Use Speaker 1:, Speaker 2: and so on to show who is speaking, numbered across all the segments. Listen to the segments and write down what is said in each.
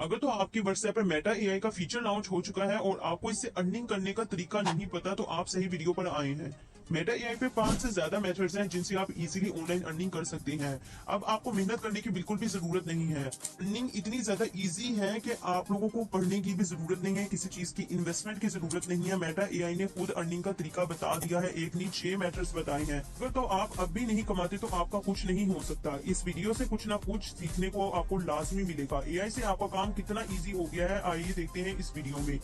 Speaker 1: अगर तो आपके व्हाट्सएप पर मेटा एआई का फीचर लॉन्च हो चुका है और आपको इससे अर्निंग करने का तरीका नहीं पता, तो आप सही वीडियो पर आए हैं। मेटा एआई पे 5 से ज्यादा मेथड्स हैं जिनसे आप इजीली ऑनलाइन अर्निंग कर सकते हैं। अब आपको मेहनत करने की बिल्कुल भी जरूरत नहीं है। अर्निंग इतनी ज्यादा इजी है कि आप लोगों को पढ़ने की भी जरूरत नहीं है, किसी चीज की इन्वेस्टमेंट की जरूरत नहीं है। मेटा एआई ने खुद अर्निंग का तरीका बता दिया है, एक नहीं 6 मेथड्स बताए हैं। अगर तो आप अब भी नहीं कमाते तो आपका कुछ नहीं हो सकता। इस वीडियो से कुछ ना कुछ सीखने को आपको लाजमी मिलेगा। एआई से आपका काम कितना इजी हो गया है, आइए देखते हैं इस वीडियो में।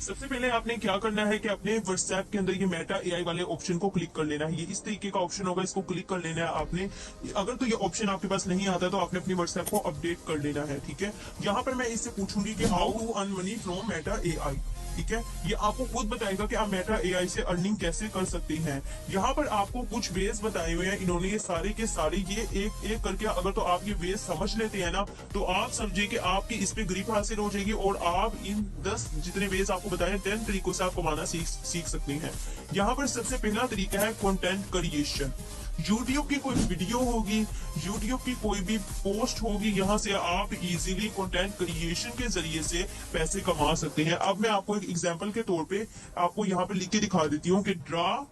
Speaker 1: सबसे पहले आपने क्या करना है कि अपने व्हाट्सएप के अंदर ये मेटा एआई वाले ऑप्शन को क्लिक कर लेना है। ये इस तरीके का ऑप्शन होगा, इसको क्लिक कर लेना है आपने। अगर तो ये ऑप्शन आपके पास नहीं आता तो आपने अपनी व्हाट्सएप को अपडेट कर लेना है, ठीक है। यहाँ पर मैं इससे पूछूंगी कि how to earn money from Meta AI, ठीक है। ये आपको खुद बताएगा कि आप मेटा एआई से अर्निंग कैसे कर सकते हैं। यहाँ पर आपको कुछ वेज बताए हुए हैं इन्होंने, ये सारे के सारे ये एक एक करके अगर तो आप ये वेज समझ लेते हैं ना, तो आप समझिए कि आपकी इस पे ग्रिप हासिल हो जाएगी और आप इन 10 जितने वेज आपको बताए 10 तरीकों से आप कमाना सीख सकते हैं। यहाँ पर सबसे पहला तरीका है कंटेंट क्रिएशन। यूट्यूब की कोई वीडियो होगी, यूट्यूब की कोई भी पोस्ट होगी, यहाँ से आप इजीली कंटेंट क्रिएशन के जरिए से पैसे कमा सकते हैं। अब मैं आपको एक एग्जांपल के तौर पे आपको यहाँ पे लिख के दिखा देती हूँ कि draw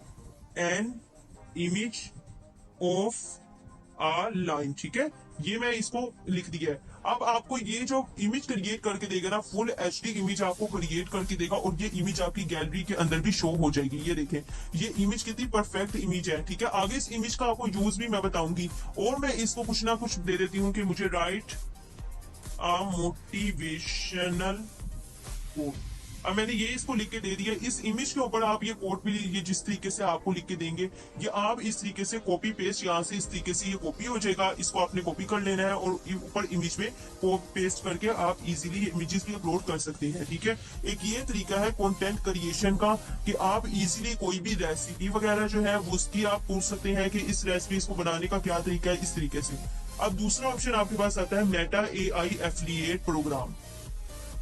Speaker 1: an image of a line, ठीक है। ये मैं इसको लिख दिया है। अब आपको ये जो इमेज क्रिएट करके देगा ना, फुल एचडी इमेज आपको क्रिएट करके देगा और ये इमेज आपकी गैलरी के अंदर भी शो हो जाएगी। ये देखें, ये इमेज कितनी परफेक्ट इमेज है, ठीक है। आगे इस इमेज का आपको यूज भी मैं बताऊंगी और मैं इसको कुछ ना कुछ दे देती हूँ कि मुझे राइट अ मोटिवेशनल कोट। अब मैंने ये इसको लिख के दे दिया। इस इमेज के ऊपर आप ये कोड भी, ये जिस तरीके से आपको लिख के देंगे, ये आप इस तरीके से कॉपी पेस्ट, यहाँ से इस तरीके से ये कॉपी हो जाएगा। इसको आपने कॉपी कर लेना है और ऊपर इमेज में पेस्ट करके आप इजीली इमेजेस भी अपलोड कर सकते हैं, ठीक है। एक ये तरीका है कंटेंट क्रिएशन का कि आप इजीली कोई भी रेसिपी वगैरह जो है उसकी आप पूछ सकते हैं कि इस रेसिपी को बनाने का क्या तरीका है, इस तरीके से। अब दूसरा ऑप्शन आपके पास आता है Meta AI affiliate programme.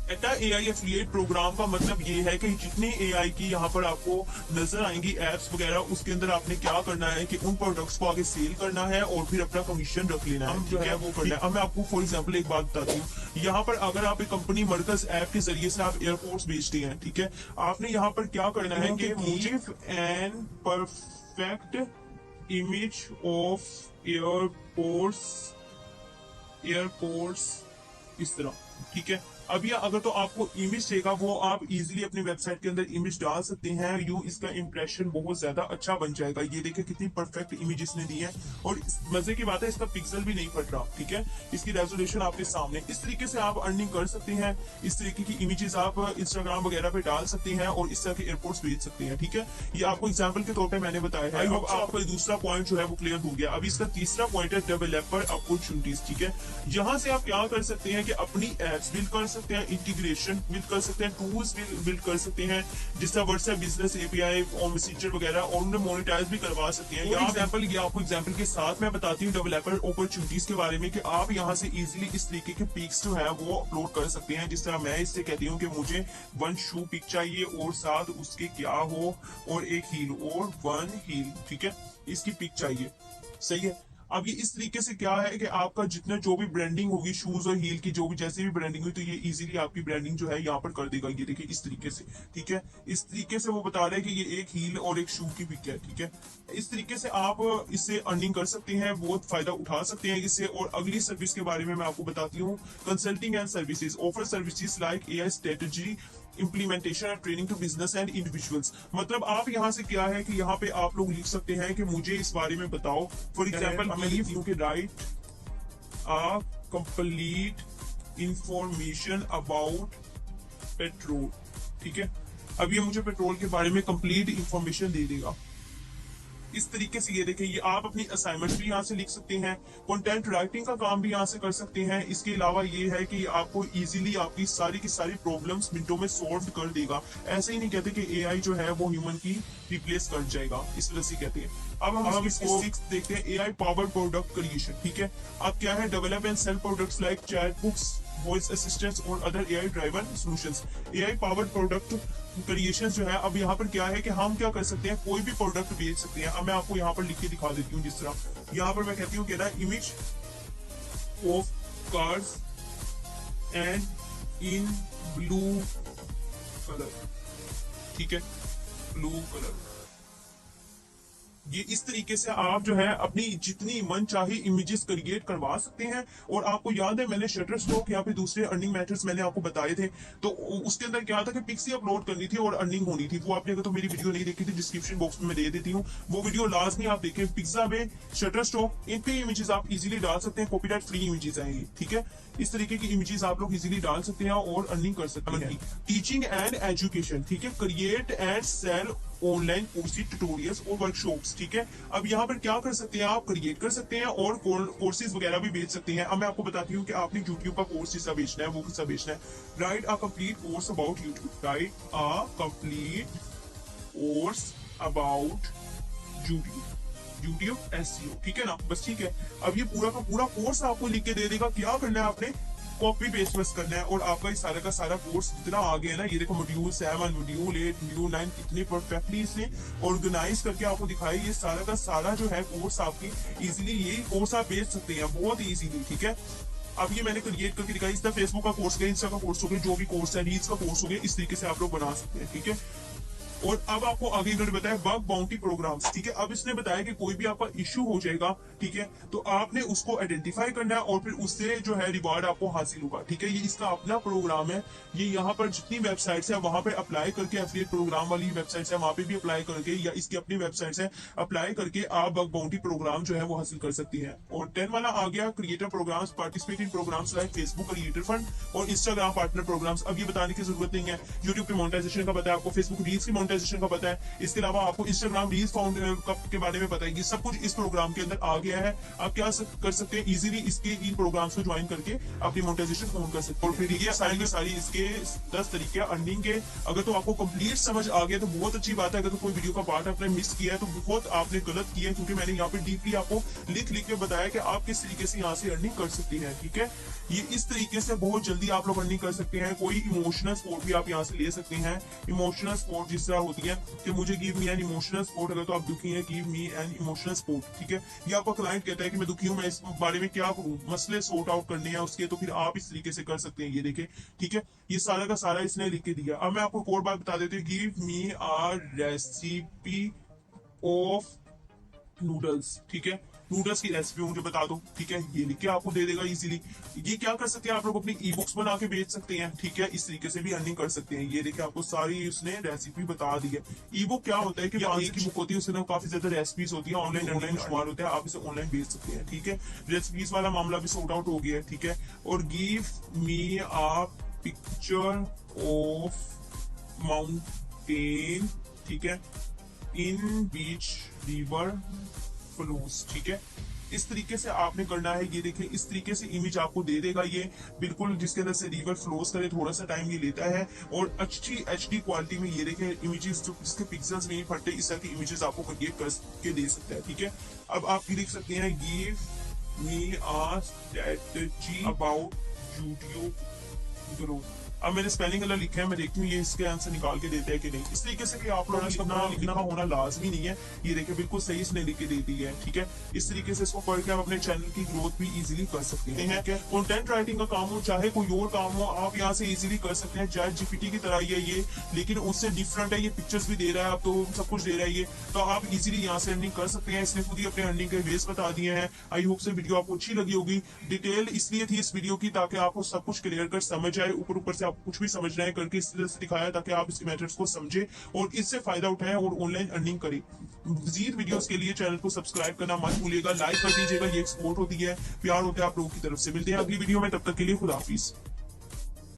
Speaker 1: Meta AI affiliate programme का मतलब ये है कि जितने एआई की यहाँ पर आपको नजर आएंगी एप्स वगैरह, उसके अंदर आपने क्या करना है कि उन प्रोडक्ट्स को आगे सेल करना है और फिर अपना कमीशन रख लेना है, जो है वो करना है। अब मैं आपको फॉर एग्जांपल एक बात बताती हूँ। यहाँ पर अगर आप एक कंपनी मरकज ऐप के जरिए से आप एयरपोर्ट्स बेचते हैं, ठीक है। आपने यहाँ पर क्या करना है कि मुझे an perfect image of airports इस तरह, ठीक है। अब ये अगर तो आपको इमेज देगा वो आप इजीली अपनी वेबसाइट के अंदर इमेज डाल सकते हैं, यू इसका इंप्रेशन बहुत ज्यादा अच्छा बन जाएगा। ये देखिए कितनी परफेक्ट इमेज इसने दी है और मजे की बात है इसका पिक्सल भी नहीं फट रहा, ठीक है। इसकी रेजोल्यूशन आपके सामने। इस तरीके से आप अर्निंग कर सकते हैं। इस तरीके की इमेजेस आप इंस्टाग्राम वगैरह पे डाल सकते हैं और इस तरह के एयरपोर्ट्स भेज सकते हैं, ठीक है। ये आपको एग्जाम्पल के तौर पर मैंने बताया है। अब आपका दूसरा पॉइंट जो है वो क्लियर हो गया। अब इसका तीसरा पॉइंट है डेवलपर अपॉर्चुनिटीज, ठीक है। यहाँ से आप क्या कर सकते हैं कि अपनी एप्स बिल्ड कर सकते हैं, इंटीग्रेशन बिल्ड कर सकते हैं, टूल्स बिल्ड कर सकते हैं, जिस तरह व्हाट्सएप बिजनेस एपीआई और मैसेंजर वगैरह, और उन्हें मोनेटाइज भी करवा सकते हैं। ये आपको एग्जांपल के साथ मैं बताती हूँ डेवलपर अपॉर्चुनिटीज के बारे में कि आप यहाँ से इजीली इस तरीके के पिक्स जो है वो अपलोड कर सकते हैं। जिस तरह मैं इससे कहती हूँ कि मुझे 1 शू पिक चाहिए और साथ उसके क्या हो और एक हील और 1 हील, ठीक है, इसकी पिक चाहिए, सही है। अब ये इस तरीके से क्या है कि आपका जितना जो भी ब्रांडिंग होगी शूज और हील की, जो भी जैसे भी ब्रांडिंग हुई, तो ये इजीली आपकी ब्रांडिंग जो है यहाँ पर कर देगा। ये देखिए इस तरीके से, ठीक है। इस तरीके से वो बता रहे हैं कि ये एक हील और एक शू की पिक है, ठीक है। इस तरीके से आप इससे अर्निंग कर सकते हैं, बहुत फायदा उठा सकते हैं इससे। और अगली सर्विस के बारे में मैं आपको बताती हूँ, consulting and services. Offer services like AI strategy implementation and training to business and individuals. मतलब आप यहाँ से क्या है कि यहाँ पे आप लोग लिख सकते हैं कि मुझे इस बारे में बताओ। फॉर एग्जाम्पल मैं लिख दूं कि right a complete information about petrol, ठीक है। अब ये मुझे पेट्रोल के बारे में कंप्लीट इंफॉर्मेशन दे देगा। इस तरीके से ये देखें, ये आप अपनी असाइनमेंट भी यहाँ से लिख सकते हैं, कंटेंट राइटिंग का काम भी यहाँ से कर सकते हैं। इसके अलावा ये है कि आपको इजीली आपकी सारी की सारी प्रॉब्लम्स मिनटों में सॉल्व कर देगा। ऐसे ही नहीं कहते कि एआई जो है वो ह्यूमन की रिप्लेस कर जाएगा, इस वजह से कहते हैं। अब हम इसको 6 देखते हैं, एआई पावर्ड प्रोडक्ट क्रिएशन, ठीक है। अब क्या है, develop and sell products like chatbots, voice assistants और other AI driven solutions. AI powered product creation जो है, अब यहाँ पर क्या है कि हम क्या कर सकते हैं, कोई भी प्रोडक्ट बेच सकते हैं। अब मैं आपको यहाँ पर लिख के दिखा देती हूँ। जिस तरह यहाँ पर मैं कहती हूँ कि ना, image of cars and in blue colour, ठीक है, ब्लू कलर। ये इस तरीके से आप जो है अपनी जितनी मन चाहे इमेजेस क्रिएट करवा सकते हैं। और आपको याद है मैंने शटरस्टॉक या फिर दूसरे अर्निंग मेथड्स मैंने आपको बताए थे, तो उसके अंदर क्या था कि पिक्सी अपलोड करनी थी और अर्निंग होनी थी। वो आपने अगर तो मेरी वीडियो नहीं देखी थी, डिस्क्रिप्शन बॉक्स में मैं दे देती हूँ, वो वीडियो लाजमी आप देखें। पिक्सा में, शटरस्टॉक, इन पे इमेजेस आप इजीली डाल सकते हैं, कॉपीराइट फ्री इमेजेस आएंगी, ठीक है। इस तरीके की इमेजेस आप लोग इजीली डाल सकते हैं और अर्निंग कर सकते हैं। टीचिंग एंड एजुकेशन, ठीक है, create and sell online courses, tutorials और वर्कशॉप्स, ठीक है। अब यहाँ पर क्या कर सकते हैं, आप क्रिएट कर सकते हैं और कोर्सेज वगैरह भी बेच सकते हैं। अब मैं आपको बताती हूँ कि आपने यूट्यूब का कोर्स जिसका बेचना है वो किसका बेचना है। Right a complete course about YouTube, right a complete course about YouTube SEO, ठीक है ना, बस ठीक है। अब ये पूरा का पूरा कोर्स आपको लिख के दे देगा। क्या करना है आपने, कॉपी पेस्ट बस करना है और आपका इस सारा का सारा कोर्स इतना आ गया है ना। ये देखो मॉड्यूल 7, मॉड्यूल 8, मॉड्यूल 9 इतने परफेक्टली इसने ऑर्गेनाइज करके आपको दिखाई। ये सारा का सारा जो है कोर्स आपकी इजीली, यही कोर्स आप बेच सकते हैं बहुत इजीली, ठीक है। अब ये मैंने क्रिएट करके दिखाई। इस तरह फेसबुक का कोर्स हो गया, इंस्टा का कोर्स हो गया, जो भी कोर्स है, रील्स का कोर्स हो गया, इस तरीके से आप लोग बना सकते हैं, ठीक है। और अब आपको आगे इन्होंने बताया बग बाउंटी प्रोग्राम्स, ठीक है। अब इसने बताया कि कोई भी आपका इश्यू हो जाएगा, ठीक है, तो आपने उसको आइडेंटिफाई करना है और फिर उससे जो है रिवार्ड आपको हासिल होगा, ठीक है। ये इसका अपना प्रोग्राम है। ये यहाँ पर जितनी वेबसाइट्स है वहां पर अप्लाई करके, एफिलिएट प्रोग्राम वाली वेबसाइट्स है वहां पे भी अप्लाई करके, या इसकी अपनी वेबसाइट्स है, अप्लाई करके आप बग बाउंटी प्रोग्राम जो है वो हासिल कर सकती है। और 10 वाला आ गया creator programmes, participate in programmes like Facebook creator fund और इंस्टाग्राम पार्टनर प्रोग्राम्स। अब ये बताने की जरूरत नहीं है, यूट्यूब पे मोनेटाइजेशन का पता है आपको, फेसबुक रील्स की मोनेटाइजेशन का पता है, इसके अलावा आपको इंस्टाग्राम रील्स फाउंड के बारे में पता है। ये सब कुछ इस प्रोग्राम के अंदर आ गया है। आप क्या कर सकते हैं, इजीली इसके इन प्रोग्राम्स को ज्वाइन करके अपनी मोनेटाइजेशन ऑन कर सकते हैं। और फिर ये सारी इसके 10 तरीके अर्निंग के। अगर तो आपको कंप्लीट समझ आ गया तो बहुत अच्छी बात है। अगर तो कोई वीडियो का पार्ट आपने मिस किया है तो बहुत आपने गलत किया है, क्योंकि मैंने यहाँ पे डीपली आपको लिख के बताया कि आप किस तरीके से यहाँ से अर्निंग कर सकती हैं, ठीक है। ये इस तरीके से बहुत जल्दी आप लोग अर्निंग कर सकते हैं। कोई इमोशनल सपोर्ट भी आप यहाँ से ले सकते हैं। इमोशनल सपोर्ट जिस तरह होती है कि मुझे give me an emotional support, अगर तो आप दुखी हैं, give me an emotional support, ठीक है। ये आपका क्लाइंट कहता है कि मैं दुखी हूं, मैं इस बारे में क्या करूं, मसले सॉर्ट आउट करने हैं उसके, तो फिर आप इस तरीके से कर सकते हैं। ये देखें, ठीक है, ये सारा का सारा इसने लिख के दिया। अब मैं आपको एक और बात बता देती हूँ, give me a recipe of noodles, ठीक है, नूडल्स की रेसिपी मुझे बता दो, ठीक है। ये लिख के आपको दे देगा इजीली। ये क्या कर सकते हैं, आप लोग अपनी ई बुक्स बना के बेच सकते हैं, ठीक है। इस तरीके से भी अर्निंग कर सकते हैं। ये देखिए आपको सारी उसने रेसिपी बता दी है। ई बुक क्या होता है कि एक की बुक होती है, उसमें काफी ज्यादा रेसिपीज होती है, ऑनलाइन शुमार होता है, आप इसे ऑनलाइन बेच सकते हैं, ठीक है। रेसिपीज वाला मामला भी सॉर्ट आउट हो गया है, ठीक है। और give me a picture of mountain, ठीक है, इन बीच रिवर फ्लोस, ठीक है। इस तरीके से आपने करना है। ये देखिए इस तरीके से इमेज आपको दे देगा ये बिल्कुल, जिसके अंदर से रिवर फ्लोस करे, थोड़ा सा टाइम ये लेता है और अच्छी एचडी क्वालिटी में ये देखिए इमेजेस जो जिसके पिक्सेल्स नहीं फटते, इस तरह की इमेजेस आपको क्रिएट करके दे सकता है, ठीक है। अब आप ये देख सकते हैं, give me a strategy about YouTube growth. अब मैंने स्पेलिंग अलग लिखा है, मैं देखती हूँ ये इसके आंसर निकाल के देता है कि नहीं। इस तरीके से भी आप लोगों ने लिखना होना लाजमी नहीं है। ये देखिए बिल्कुल सही इसने लिख के दे दी है, ठीक है। इस तरीके से इसको पढ़ के आप अपने चैनल की ग्रोथ भी इजीली कर सकते हैं। कंटेंट राइटिंग का काम हो चाहे कोई और काम हो, आप यहाँ से इजीली कर सकते हैं। चैट जीपीटी की तरह ही है ये, लेकिन उससे डिफरेंट है। ये पिक्चर्स भी दे रहा है, अब तो सब कुछ दे रहा है ये, तो आप इजीली यहाँ से अर्निंग कर सकते हैं। इसने खुद ही अपने अर्निंग के वेज बता दिए हैं। आई होप से वीडियो आपको अच्छी लगी होगी। डिटेल इसलिए थी इस वीडियो की ताकि आपको सब कुछ क्लियर कर समझ आए, ऊपर से आपको कुछ भी समझना है करके इस तरह से दिखाया ताकि आप इसके मेथड्स को समझे और इससे फायदा उठाएं और ऑनलाइन अर्निंग करें। मजीद वीडियोस के लिए चैनल को सब्सक्राइब करना मत भूलिएगा, लाइक कर दीजिएगा, ये एक सपोर्ट होती है, प्यार होता है आप लोगों की तरफ से। मिलते हैं अगली वीडियो में, तब तक के लिए खुदा हाफिज।